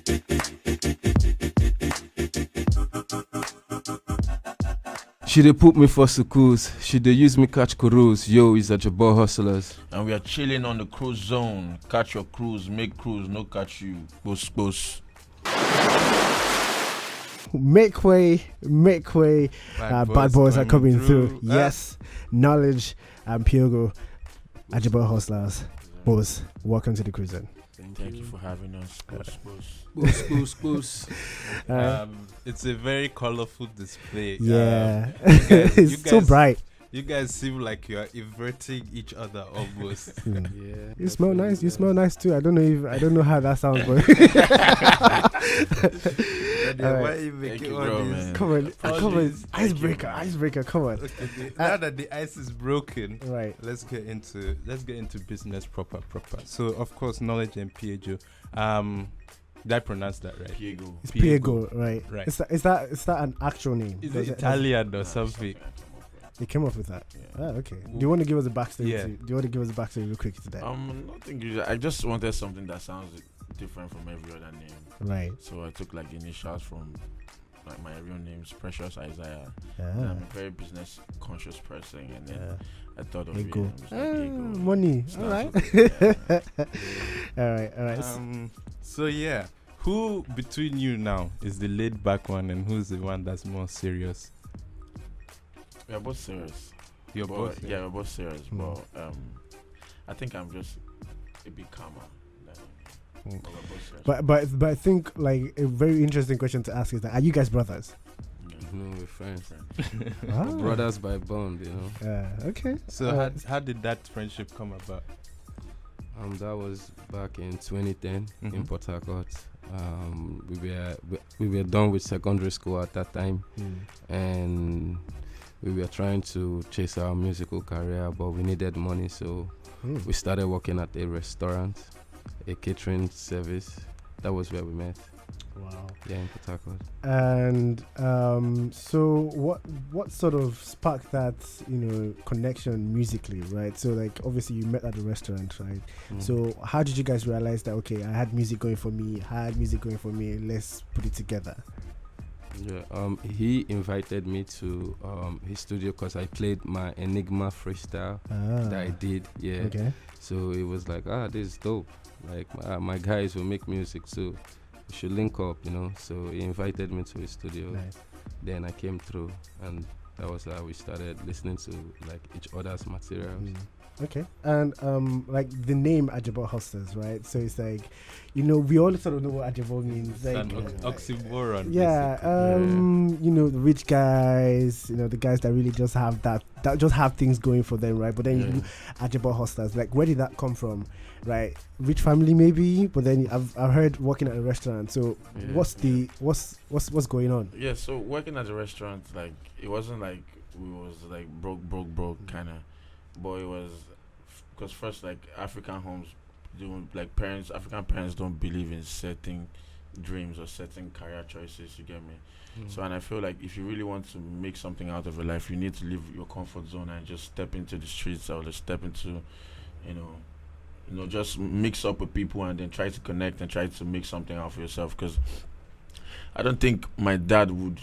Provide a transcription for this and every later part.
She dey put me for schools. She dey use me catch cruise. Yo, it's Ajebo hustlers. And we are chilling on the cruise zone. Catch your cruise, make cruise, no catch you. Bus. Make way. Bad boys are coming through. Yes. Knowledge and Piego. Ajebo hustlers. Boss, welcome to the cruise zone. Thank you for having us. Boost. It's a very colorful display. Yeah. It's so bright. You guys seem like you are inverting each other almost. Yeah. You smell nice. You smell nice too. I don't know how that sounds, but Why are you making all these? Come on. Icebreaker. Come on. Okay, now that the ice is broken, Right. let's get into business proper. So of course, Knowledge and Piego. Did I pronounce that right? Piego. It's Piego, right? Right. Is that an actual name? Is it Italian or something? They came up with that. Yeah. Oh, okay. Do you want to give us a backstory? Yeah. Do you want to give us a backstory real quick to that? Nothing usual. I just wanted something that sounds different from every other name. Right. So I took like the initials from like my real name's Precious Isaiah. Ah. And I'm a very business conscious person, and then I thought of Ego. Ego. Money. So All right. All right. So yeah, who between you now is the laid back one, and who's the one that's more serious? We're both serious. You're both. Yeah, we're both serious. Mm. But I think I'm just a bit calmer. Mm. But we're both serious. But I think like a very interesting question to ask is that, are you guys brothers? No, we're friends. Ah. We're brothers by bond, you know. Okay. So how did that friendship come about? That was back in 2010 in Mhm. Port Harcourt. We were done with secondary school at that time, and we were trying to chase our musical career, but we needed money, so we started working at a restaurant, a catering service. That was where we met. Wow. Yeah, in Port Harcourt. And so what sort of sparked that, connection musically, right? So like obviously you met at the restaurant, right? So how did you guys realize that, okay, I had music going for me, let's put it together? Yeah, he invited me to his studio because I played my Enigma freestyle that I did. Yeah. Okay. So it was like, this is dope. Like my guys will make music, so we should link up, So he invited me to his studio. Nice. Then I came through, and that was how we started listening to like each other's materials. Okay. And like the name Ajebo Hustlers, right? So it's like, we all sort of know what Ajebo means. It's Like, an oxymoron. yeah. The rich guys, the guys that really just have that just have things going for them, right? But then you Ajebo Hustlers, like where did that come from? Right, rich family maybe, but then I've heard working at a restaurant. So what's going on? Yeah, so working at a restaurant, like it wasn't like we was like broke kind of, but it was because first like African homes African parents don't believe in certain dreams or certain career choices. You get me? So and I feel like if you really want to make something out of your life, you need to leave your comfort zone and just step into the streets or just step into, just mix up with people and then try to connect and try to make something out for yourself. Because I don't think my dad would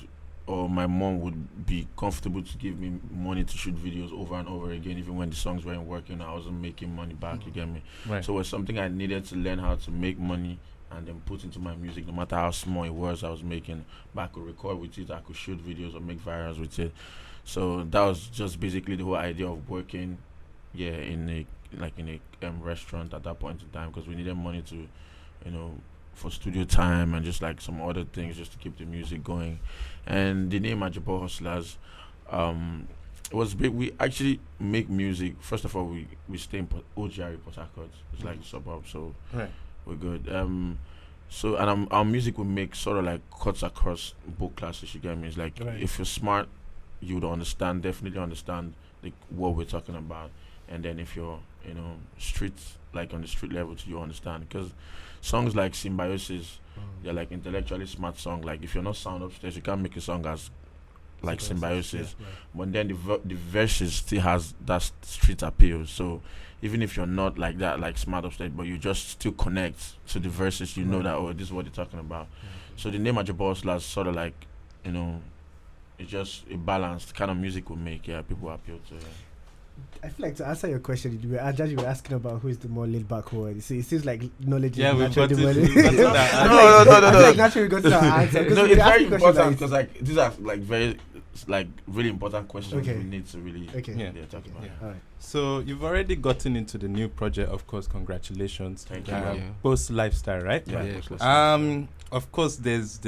or my mom would be comfortable to give me money to shoot videos over and over again, even when the songs weren't working. I wasn't making money back. You get me? Right. So it was something I needed to learn how to make money and then put into my music, no matter how small it was I was making. But I could record with it, I could shoot videos or make virals with it. So that was just basically the whole idea of working, in a restaurant at that point in time, because we needed money to, for studio time and just like some other things just to keep the music going. And the name Ajebo Hustlers, it was big. We actually make music. First of all, we stay in OGR Port Harcourt. It's like the suburb, so we're good. So and our music will make sort of like cuts across both classes. You get me? It's like if you're smart, you would definitely understand like what we're talking about. And then if you're street, like on the street level, you understand, because songs like Symbiosis, they're like intellectually smart song. Like if you're not sound upstairs, you can't make a song as like symbiosis. Yeah, right. But then the verses still has that street appeal. So even if you're not like that, like smart upstate, but you just still connect to the verses, you know that, oh, this is what they're talking about. So the name Ajebo is sort of like, you know, it's just a balanced kind of music we make. Yeah, people appeal to. I feel like to answer your question, you were asking about who is the more laid back one. See, it seems like knowledge. Yeah, is we've got naturally to the more laid- No. I feel like naturally we got to that answer. No, we it's asked very the question important like- because like these are like very like really important questions Okay. we need to really Okay. talk about. Yeah. All right. So you've already gotten into the new project, of course. Congratulations. Thank you. Yeah. Post lifestyle, right? Yeah. Of course, there's.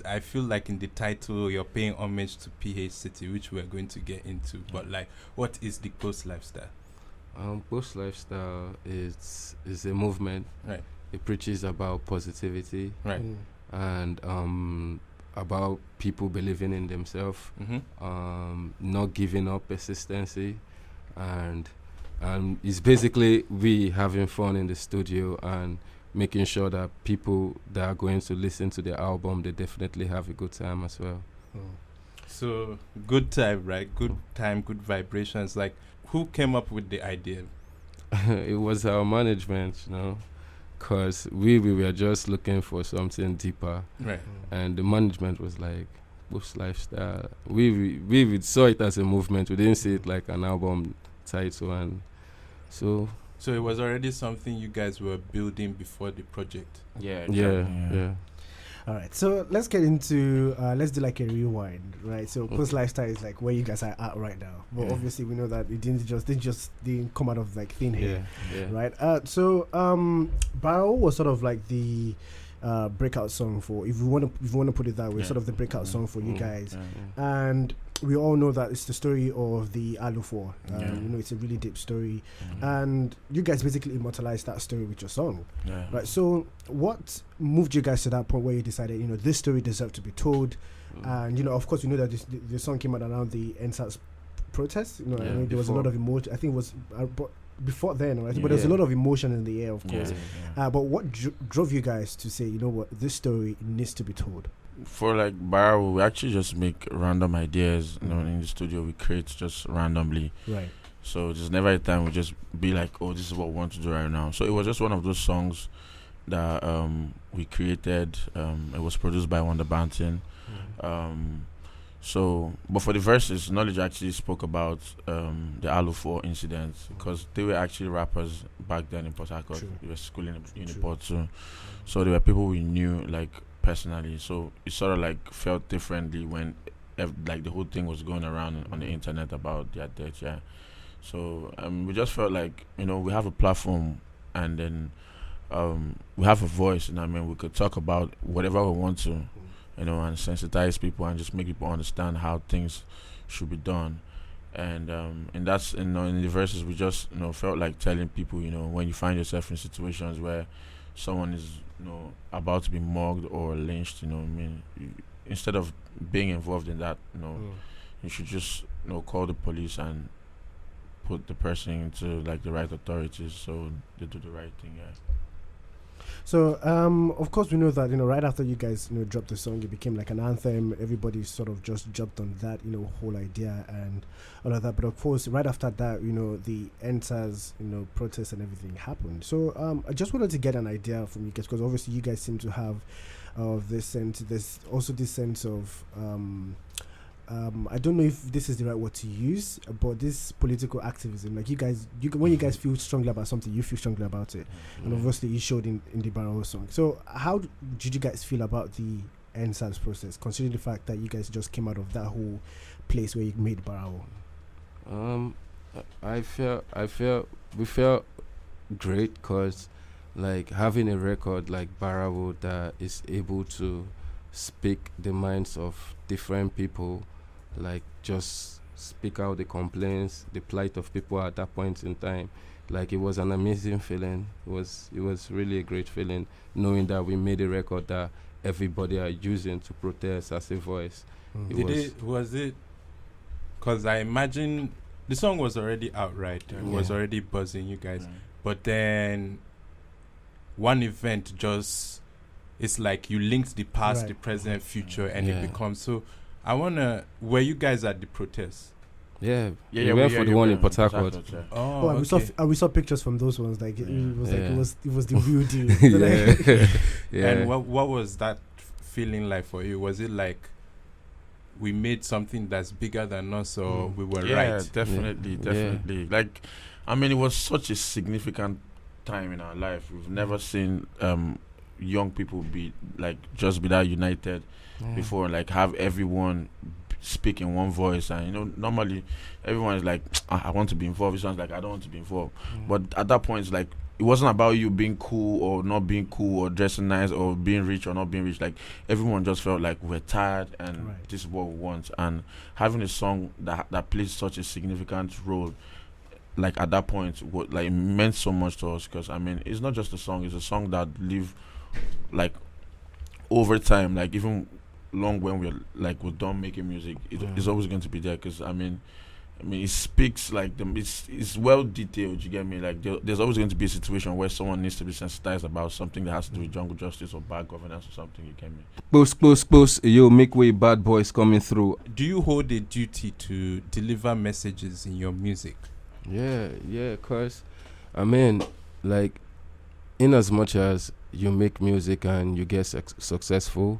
I feel like in the title you're paying homage to PH City, which we're going to get into. But like, what is the post lifestyle? Post lifestyle is a movement. Right. It preaches about positivity Right. and about people believing in themselves, not giving up, persistency, and it's basically we having fun in the studio and making sure that people that are going to listen to the album, they definitely have a good time as well. So good time, right? Good time, good vibrations. Like, who came up with the idea? It was our management, you know, because we were just looking for something deeper, Right. and the management was like, post lifestyle. We saw it as a movement. We didn't see it like an album title, and so it was already something you guys were building before the project. Yeah. yeah. All right, so let's get into let's do like a rewind, right? So post lifestyle is like where you guys are at right now, but Yeah. obviously we know that it didn't come out of like thin air, Yeah. right? So Barawo was sort of like the breakout song for, if you want to put it that way, Yeah. sort of the breakout song for you guys, Yeah. and we all know that it's the story of the Alufor. Yeah. You know, it's a really deep story, and you guys basically immortalized that story with your song. Yeah. Right. So, what moved you guys to that point where you decided, you know, this story deserved to be told? And you know, of course, we know that the song came out around the ENDSARS protests. You know, I Yeah, mean, there was a lot of emotion. I think it was but before then, right? But there was a lot of emotion in the air, of course. But what drove you guys to say, you know what, this story needs to be told? For like Barawo, we actually just make random ideas. You know, in the studio we create just randomly. Right. So there's never a time we just be like, oh, this is what we want to do right now. So it was just one of those songs that we created. It was produced by Wonder Banton. So, but for the verses, Knowledge actually spoke about the Alu4 incident because they were actually rappers back then in Port Harcourt. True. They were schooling in True. Port too. So they were people we knew like personally. So it sort of like felt differently when like the whole thing was going around on the internet about their death. Yeah. So we just felt like, you know, we have a platform and then we have a voice, and I mean we could talk about whatever we want to, you know, and sensitize people and just make people understand how things should be done. And that's, you know, in the verses we just, you know, felt like telling people, you know, when you find yourself in situations where someone is, you know, about to be mugged or lynched, you know, I mean, instead of being involved in that, you know, you should just, you know, call the police and put the person into like the right authorities so they do the right thing. Yeah. So, of course, we know that, you know, right after you guys, you know, dropped the song, it became like an anthem. Everybody sort of just jumped on that, you know, whole idea and all of that. But of course, right after that, you know, the ENDSARS, you know, protests and everything happened. So, I just wanted to get an idea from you guys, because obviously you guys seem to have this sense. There's also this sense of I don't know if this is the right word to use, but this political activism, like you guys, when you guys feel strongly about something, you feel strongly about it, and obviously it showed in the Barawo song. So how did you guys feel about the ENDSARS process, considering the fact that you guys just came out of that whole place where you made Barawo? We felt great because, like, having a record like Barawo that is able to speak the minds of different people, like just speak out the complaints, the plight of people at that point in time. Like, it was an amazing feeling. It was really a great feeling knowing that we made a record that everybody are using to protest as a voice. Was it? Because I imagine the song was already out, right? It was already buzzing, you guys. But then one event just, it's like you linked the past, the present, future, and it becomes so. Were you guys at the protest? We went for the one in Port Harcourt. Oh, and we saw pictures from those ones. Like it was the real deal. And what was that feeling like for you? Was it like we made something that's bigger than us, or we were right? Yeah, definitely. Like, I mean, it was such a significant time in our life. We've never seen young people be that united before, like have everyone speak in one voice. And normally everyone is like, I want to be involved. This one's like, I don't want to be involved. But at that point, it's like, it wasn't about you being cool or not being cool, or dressing nice, or being rich or not being rich. Like, everyone just felt like we're tired and this is what we want. And having a song that plays such a significant role, like at that point, it meant so much to us. Because I mean, it's not just a song; it's a song that live like over time. Like, even long when we're done making music, it's always going to be there. Because I mean, it speaks like it's well detailed. You get me? Like, there's always going to be a situation where someone needs to be sensitized about something that has to do with jungle justice or bad governance or something. You get me? Kpos, yo, make way, bad boys coming through. Do you hold a duty to deliver messages in your music? Yeah, cause I mean, like, in as much as you make music and you get successful,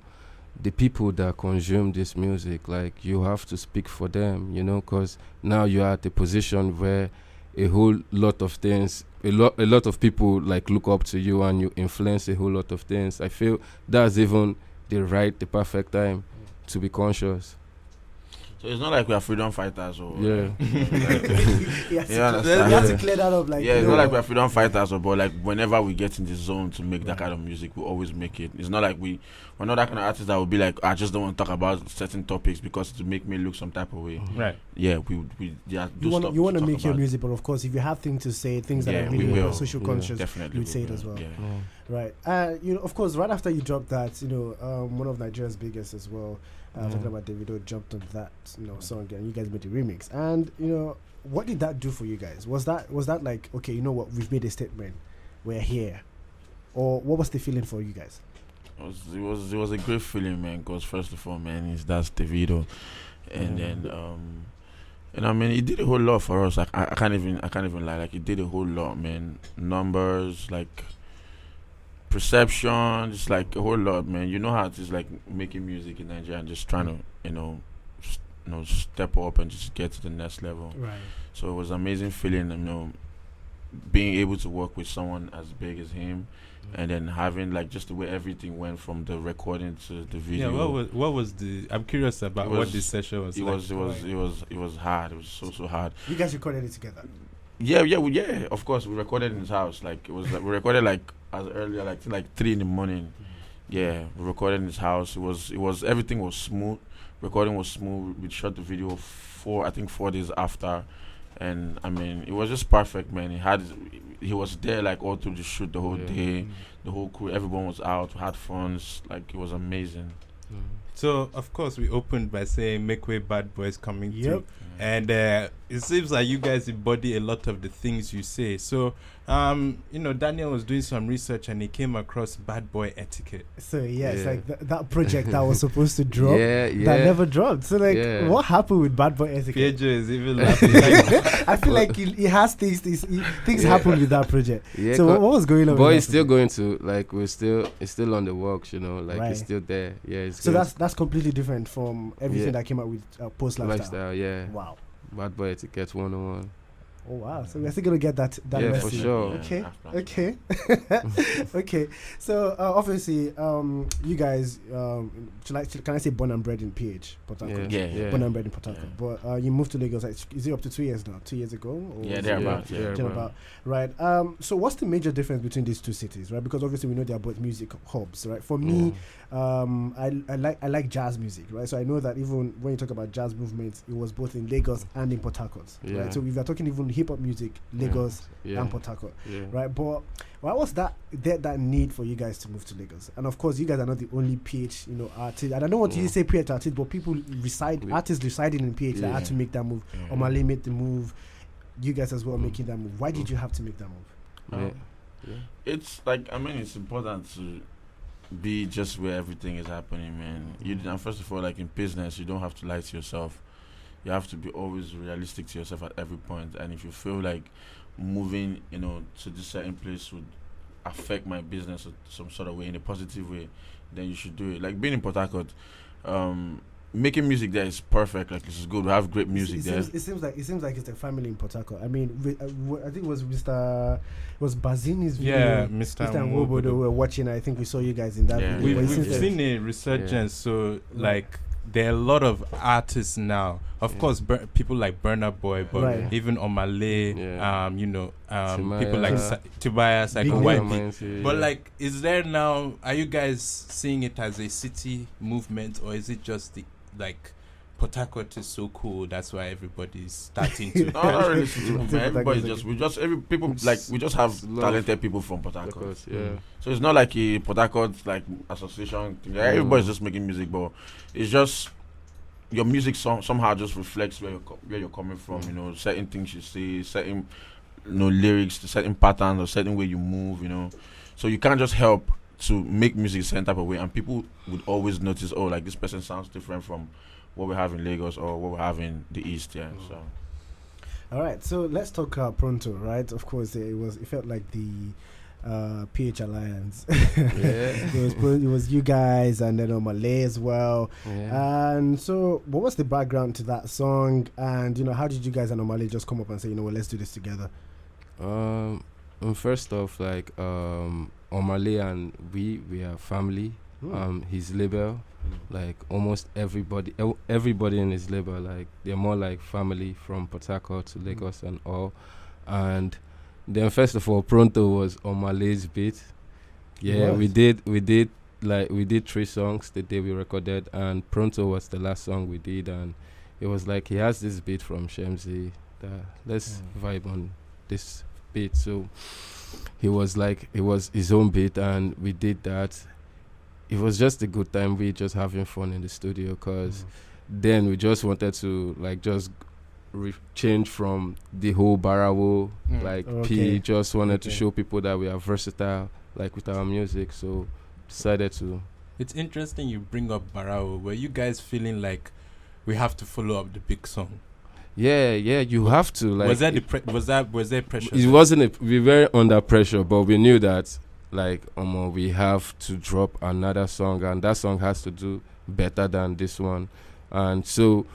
the people that consume this music, like, you have to speak for them, because now you are at a position where a whole lot of things, a lot of people like look up to you, and you influence a whole lot of things. I feel that's even the perfect time to be conscious. So it's not like we are freedom fighters or you have to clear that up. Like, it's not like we are freedom fighters but like whenever we get in the zone to make that kind of music, we always make it. It's not like we're not that kind of artist that will be like, I just don't want to talk about certain topics because to make me look some type of way. Right. Yeah, you want to make your music, but of course, if you have things to say, things that are really social conscious, definitely you'd say it as well. Yeah. Right. Of course, right after you dropped that, one of Nigeria's biggest as well. Talking about Davido jumped on that song, and you guys made the remix. And what did that do for you guys? Was that like, okay, you know what, we've made a statement, we're here, or what was the feeling for you guys? It was a great feeling, man. Because first of all, man, that's Davido, and then and I mean, it did a whole lot for us. Like, I can't even lie. Like, it did a whole lot, man. Numbers, like, perception, just like a whole lot, man. You know how it is, like, making music in Nigeria and just trying to step up and just get to the next level. Right. So it was an amazing feeling, being able to work with someone as big as him, and then having like just the way everything went from the recording to the video. Yeah, what was the? I'm curious about what this session was. It was hard. It was so hard. You guys recorded it together. Yeah. Of course, we recorded in his house. Like, it was like, we recorded like as early like 3 a.m. Yeah, we recorded in his house. It was everything was smooth. Recording was smooth. We shot the video 4 days after, and I mean, it was just perfect, man. He was there like all through the shoot the whole day. The whole crew, everyone was out, had fun. Like, it was amazing. So of course we opened by saying "Make way, bad boys coming through," and it seems like you guys embody a lot of the things you say. So Daniel was doing some research and he came across Bad Boy Etiquette. So it's like that project that was supposed to drop that never dropped. So like, what happened with Bad Boy Etiquette? Pedro is even laughing. I feel like he has things happen with that project. So what was going on? Boy is still going to, like, it's still on the works, it's still there. Yeah. So that's completely different from everything that came out with Post Lifestyle. Wow. Bad Boy Etiquette 101. Oh wow! So we're still gonna get that message. For sure. Okay. Okay. So obviously, you guys, can I say born and bred in PH, Port Harcourt? Yeah. Born and bred in Port Harcourt. But you moved to Lagos. Is it up to 2 years now? 2 years ago? Or thereabouts. Right. So what's the major difference between these two cities, right? Because obviously we know they're both music hubs, right? For me, I like jazz music, right? So I know that even when you talk about jazz movements, it was both in Lagos and in Port Harcourt, right? So if you're talking even hip hop music, Lagos and Port Harcourt, right? But why was that need for you guys to move to Lagos? And of course, you guys are not the only PH, artists. And I don't want to say PH artists, but people artists residing in PH that had to make that move. Omah Lay made the move. You guys as well making that move. Why did you have to make that move? It's like, I mean, it's important be just where everything is happening, man. And first of all, like in business, you don't have to lie to yourself. You have to be always realistic to yourself at every point. And if you feel like moving, to this certain place would affect my business in some sort of way, in a positive way, then you should do it. Like being in Port Harcourt, making music there is perfect. Like this is good. We have great music there. It seems like it's a family in Port Harcourt. I mean, I think it was Bazini's video. Yeah, Mr. Nwobodo. We were watching. I think we saw you guys in that video. We've seen a resurgence. So like there are a lot of artists now. Of course, people like Burna Boy, but even Omah Lay, people like Tobias, like White. But like, is there now? Are you guys seeing it as a city movement, or is it just like Port Harcourt is so cool, that's why everybody's starting to? No, not really city movement. Everybody we just have talented people from Port Harcourt. So it's not like a Port Harcourt like association thing. Everybody's just making music, but it's just your music somehow just reflects where you're coming from. Certain things you say, certain lyrics, certain patterns, or certain way you move. So you can't just help to make music a certain type of way, and people would always notice, oh, like this person sounds different from what we have in Lagos or what we have in the East. So all right, so let's talk Pronto, right? Of course, it felt like the PH Alliance. It was you guys and then Omah Lay as well. And so what was the background to that song, and how did you guys and Omah Lay just come up and say, let's do this together? First off, like Omah Lay and we are family. His label, like almost everybody in his label, like they're more like family from Port Harcourt to Lagos and all. And then first of all, Pronto was Omah Lay's beat. We did 3 songs the day we recorded, and Pronto was the last song we did. And it was like he has this beat from Shemzi that let's vibe on this beat. So it was his own beat, and we did that. It was just a good time. We just having fun in the studio, because then we just wanted to like just change from the whole Barawo P. Just wanted to show people that we are versatile, like with our music. So decided to. It's interesting you bring up Barawo. Were you guys feeling like we have to follow up the big song? Yeah, you have to. Like, was there pressure? It wasn't. We were under pressure, but we knew that we have to drop another song, and that song has to do better than this one. And so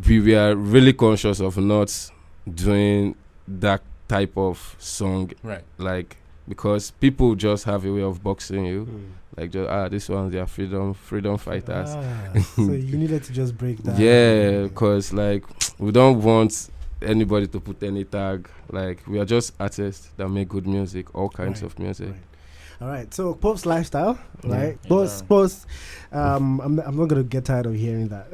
we were really conscious of not doing that type of song, right? Like, because people just have a way of boxing you, like just this one's their freedom fighters. So you needed to just break that. Yeah, because like we don't want anybody to put any tag. Like, we are just artists that make good music, all kinds of music. Right. All right, so Pop's lifestyle, right? Kpos. I'm not gonna get tired of hearing that.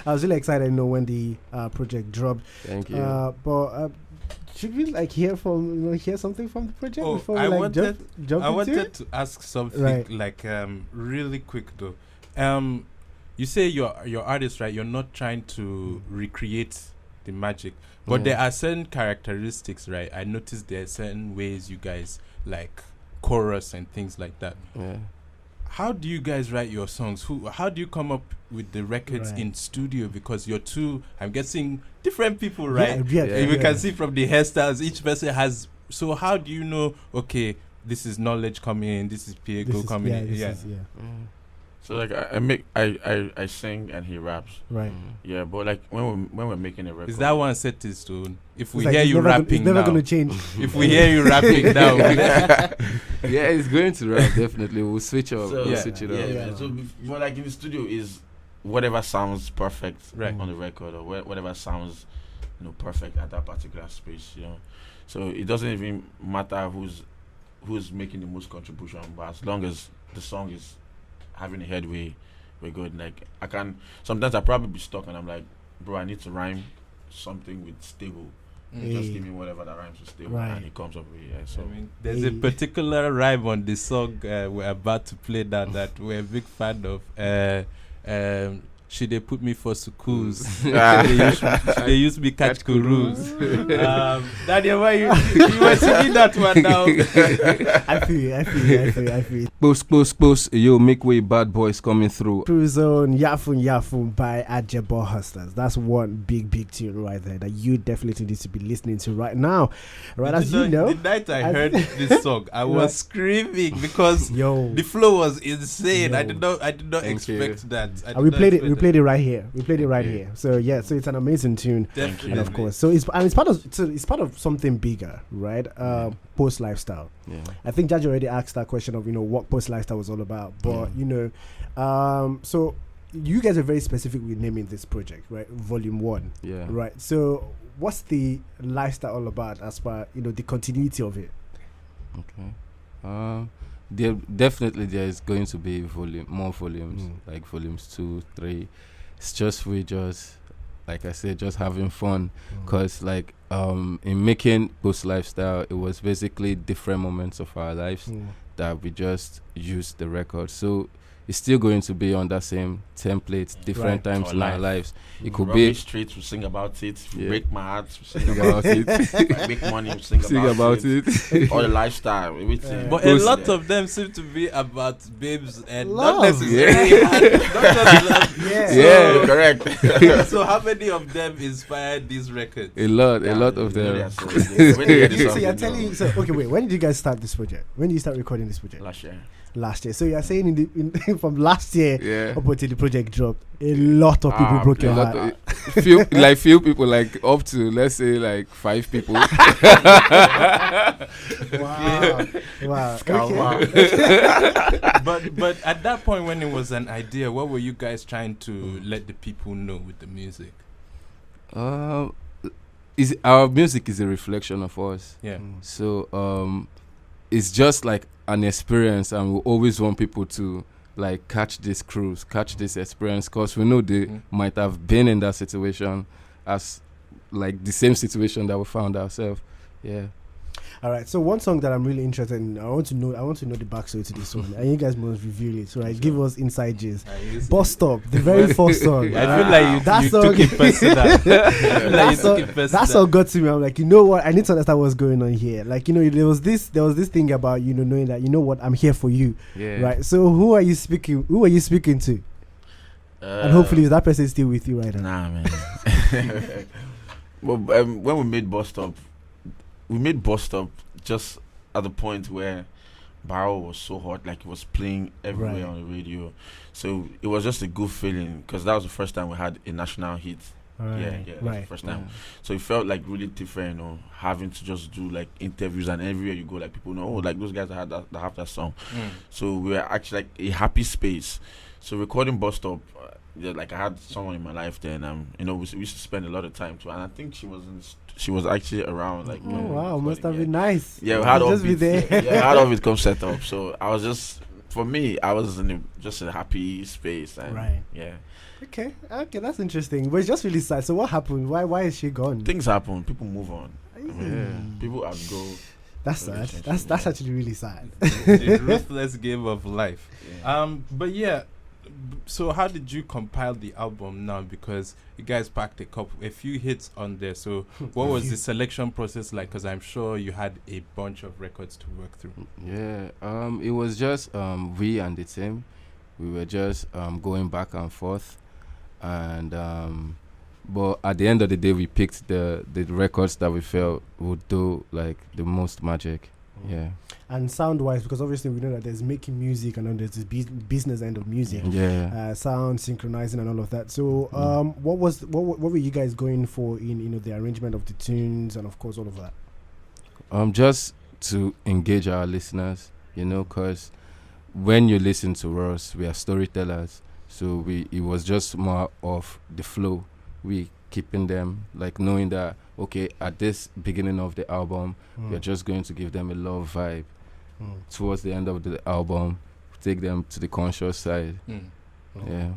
I was really excited to know when the project dropped. Thank you. But should we hear something from the project before we I jump wanted to ask something really quick though. You say you're artist, right? You're not trying to recreate the magic, but there are certain characteristics, right? I noticed there are certain ways you guys like chorus and things like that. How do you guys write your songs? How do you come up with the records in studio? Because you're two, I'm guessing, different people, right? We can see from the hairstyles, each person has. So how do you know, okay, this is Knowledge coming in, this is Piego coming in? So like I sing and he raps. Right. Yeah, but like when we're making a record, is that one set in stone? If we it's hear you rapping it's never now, gonna change. If we hear you rapping now, it's going to rap definitely. We'll switch up. So, we'll switch it up. Yeah. So but like in the studio is whatever sounds perfect on the record, or whatever sounds perfect at that particular space. So it doesn't even matter who's making the most contribution, but as long as the song is having a headway, we're good. Like sometimes I probably be stuck and I'm like, bro, I need to rhyme something with stable. Just give me whatever that rhymes with stable, and it comes up with So there's a particular rhyme on the song we're about to play that we're a big fan of. should they put me for schools? They used to be catch gurus. Daniel, why you were singing that one now? I feel you. Kpos. Yo, make way, bad boys coming through. Zone Yafun by Ajebo Hustlers. That's one big tune right there that you definitely need to be listening to right now. Right, as you know. The night I heard this song, I was screaming because the flow was insane. I did not expect that. And we played it right here. Here. So yeah, so it's an amazing tune. Definitely. And of course, so it's part of something bigger, right? Post lifestyle. Yeah. I think Judge already asked that question of what post lifestyle was all about, but so you guys are very specific with naming this project, right? Volume 1. Yeah. Right. So what's the lifestyle all about as far the continuity of it? Okay. There is going to be more volumes, like volumes 2, 3. It's just like I said, just having fun, because in making Post Lifestyle, it was basically different moments of our lives that we just used the record. So it's still going to be on that same template, different times in our lives. It could be streets, we sing about it. Break my heart, we sing about it. Make money, we sing about it. All the lifestyle, everything. But a lot of them seem to be about babes and not necessarily. Yeah, correct. So how many of them inspired these records? A lot of them. So you're telling me, okay, wait, when did you guys start this project? When did you start recording this project? Last year. So you're saying from last year up until the project dropped, a lot of people broke your heart. Few people, like up to let's say 5 people. Wow. Okay. But at that point when it was an idea, what were you guys trying to let the people know with the music? Our music is a reflection of us. Yeah. So it's just like an experience, and we always want people to catch this cruise, catch this experience, because we know they might have been in that situation as the same situation that we found ourselves. Yeah. All right. So one song that I'm really interested in, I want to know the backstory to this one, and you guys must reveal it. So give us inside gist. Bustop, the very first song. I feel like you took it personal. That song got to me. I'm like, you know what? I need to understand what's going on here. There was this thing about knowing that I'm here for you. Yeah. Right. So who are you speaking to? And hopefully that person is still with you right now. Nah, man. Well, when we made Bustop just at the point where Barawo was so hot, it was playing everywhere on the radio. So it was just a good feeling, because that was the first time we had a national hit. Right. Yeah, that's the first time. So it felt really different, having to just do interviews, and everywhere you go, people know, those guys that have that song. So we were actually a happy space. So recording Bustop, I had someone in my life then, we used to spend a lot of time too, and I think she was actually around. Wow, must have been nice. Yeah, we had all just be there. had all of it come set up. So I was just, for me, I was in a happy space. And yeah. Okay, that's interesting. But it's just really sad. So what happened? Why is she gone? Things happen. People move on. People outgrow. That's sad. That's actually really sad. The ruthless game of life. Yeah. But yeah. So how did you compile the album now? Because you guys packed a few hits on there. So what was the selection process like? Because I'm sure you had a bunch of records to work through. Yeah. It was just we and the team. We were just going back and forth, and but at the end of the day, we picked the records that we felt would do the most magic. Yeah. And sound wise, because obviously we know that there's making music and then there's this business end of music. Yeah. Sound, synchronizing and all of that. So what were you guys going for in the arrangement of the tunes and of course all of that? Just to engage our listeners, because when you listen to us, we are storytellers. So it was just more of the flow. We keeping them knowing that at this beginning of the album, we're just going to give them a love vibe. Towards the end of the album, take them to the conscious side. Yeah.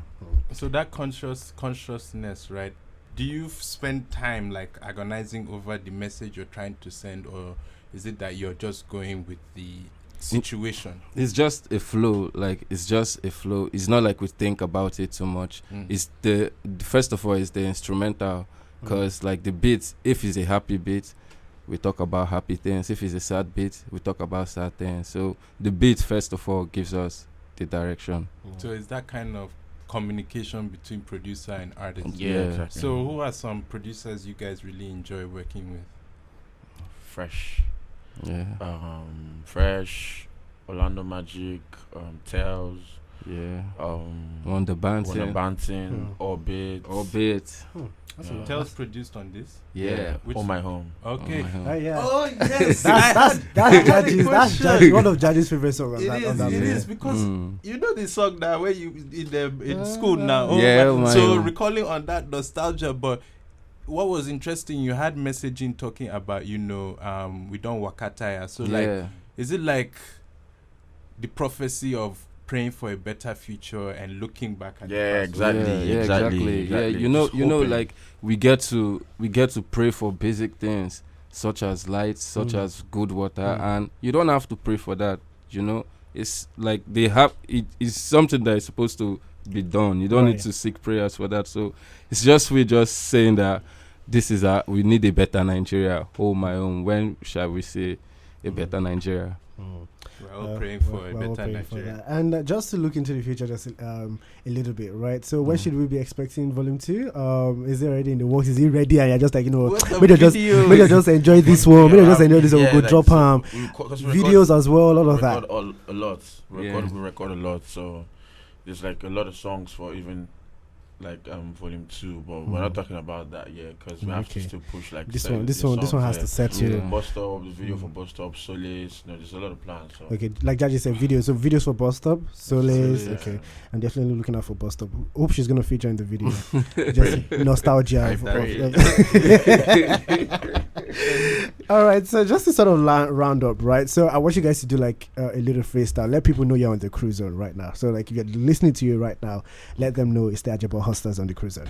So that consciousness, right? Do you spend time agonizing over the message you're trying to send, or is it that you're just going with the situation. It's just a flow. Like it's just a flow. It's not like we think about it too much. It's the first of all is the instrumental, because like the beat, if it's a happy beat, we talk about happy things. If it's a sad beat, we talk about sad things. So the beat first of all gives us the direction. So is that kind of communication between producer and artist? Yeah, exactly. So who are some producers you guys really enjoy working with? Fresh. Yeah. Fresh, Orlando Magic, Tales, Wonder Banting, Orbit. Tales produced on this? Yeah. On My Home. Okay. Yeah. Oh yes. That's Judge's. That's Judge, one of Judge's favorite songs. It is because you know the song that where you in school now. So recalling on that nostalgia, but what was interesting, you had messaging talking about, we don't wakataya. So like, is it like the prophecy of praying for a better future and looking back at the past? Exactly. Yeah, you know, like we get to pray for basic things such as lights, such as good water, and you don't have to pray for that. It's like they have it is something that is supposed to be done. You don't need to seek prayers for that. So it's just we're just saying that this is we need a better Nigeria. Oh my own. When shall we say a better Nigeria? We're all praying for a better Nigeria. And just to look into the future just a little bit, right? So when should we be expecting volume 2? Is it already in the works? Is it ready? And you're just like, maybe just enjoy this one. Maybe just enjoy this one. We'll go drop videos as well, all of that. We record a lot. So there's like a lot of songs for even like volume 2, but we're not talking about that yet because we have to still push like this one has to set you. Bustop, the video for Bustop, Solace. There's a lot of plans. So. Okay, like Jaji said, videos. So videos for Bustop, Solace. Okay, I'm definitely looking out for Bustop. Hope she's gonna feature in the video. Just nostalgia. All right, so just to sort of round up, right? So I want you guys to do like a little freestyle. Let people know you're on the cruise zone right now. So like if you're listening to you right now, let them know it's the Ajebo Hustlers on the cruise zone.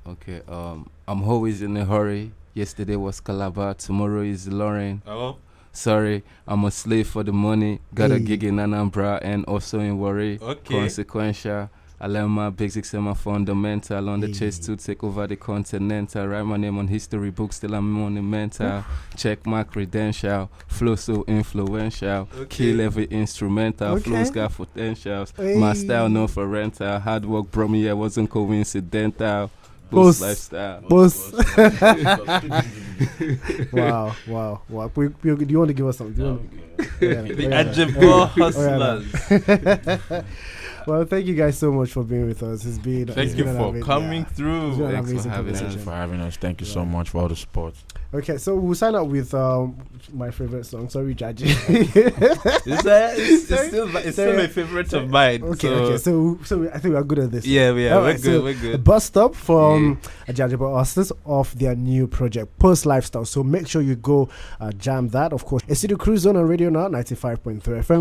Okay. I'm always in a hurry. Yesterday was Calabar. Tomorrow is Lauren. Oh. Sorry, I'm a slave for the money. Got a gig in Anambra and also in Warri. Okay. Consequential. I learn my basics and my fundamental on the chase to take over the continental. Write my name on history books till I'm monumental. Check my credential. Flow so influential. Kill every instrumental. Flows got potentials. My style known for rental. Hard work brought me here, wasn't coincidental. Boss lifestyle. Boss. Wow. Do you want to give us something? The Ajebo Hustlers. Well, thank you guys so much for being with us. Thank you for coming through. Thanks for having us. Thank you so much for all the support. Okay, so we'll sign up with my favorite song. Sorry, Jaji. It's still my favorite of mine. Okay. So I think we're good at this. Yeah, we are. We're good. Bustop from Ajebo Hustlers of their new project, Post Lifestyle. So make sure you go jam that. Of course, it's the Cruise Zone on Radio now, 95.3 FM.